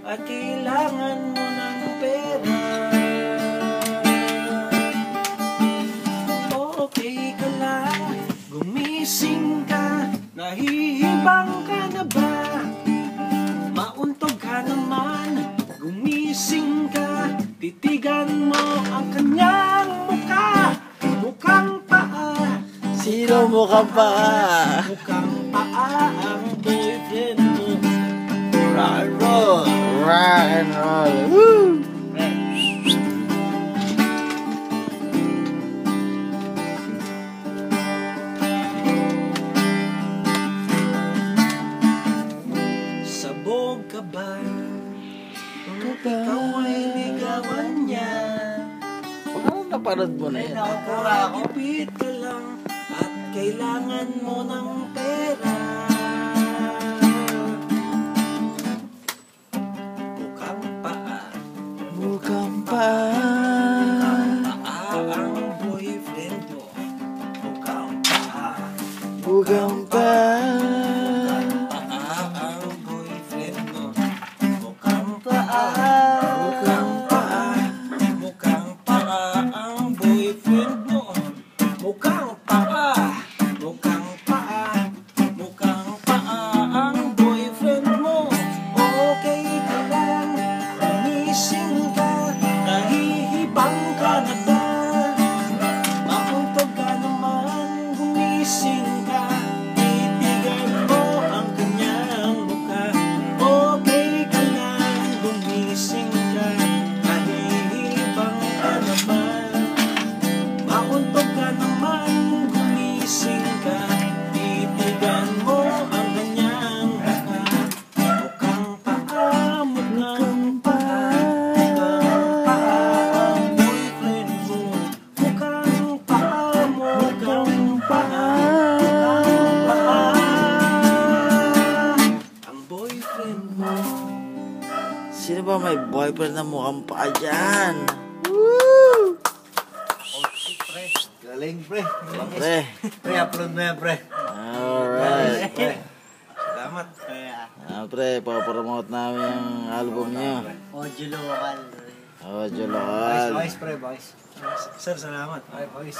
at kailangan mo ng pera. Okay ka lang, gumising ka, nahihibang ka na ba? Mauntog ka naman, gumising ka, titigan mo ang kanyang muka. Mukhang paa. Sino mukhang paa? Mukhang paa ang boyfriend mo. Rock and roll. Rock and roll. Woo! Sabog ka ba? Ikaw ay ligawan niya. Parang napanood mo na yan. Nakakapit ka lang at kailangan mo ng pera. Mukhang paa. Mukhang paa. Paa ang boyfriend mo. Mukhang paa. Mukhang paa. Paa ang boyfriend mo. Mukhang paa. Mukhang paa. Mukhang paa ang boyfriend mo. Mukhang paa. Mukhang paa. Mukhang paa ang boyfriend mo. Okay ka lang, gumising ka, nahihibang ka na ba? Mauntog ka naman, gumising ka, titigan mo ang kanyang mukha. Okay ka lang, gumising ka, nahihibang ka naman. Mauntog ka naman, gumising ka, titigan mo ang kanyang mukha. Mukhang paa, mukhang paa, mukhang paa ang boyfriend mo. Mukhang paa, mukhang paa, mukhang paa ang boyfriend mo. Sino ba may boyfriend na mukhang paa dyan? Woo! Galing, pre. Pre. Pre, upload mo yan, pre. Alright. Pre. Salamat. Pre, papromote namin yung album niyo. Audio local. Audio Boys, lokal. boys, pre, boys. Sir, salamat. Ay, boys.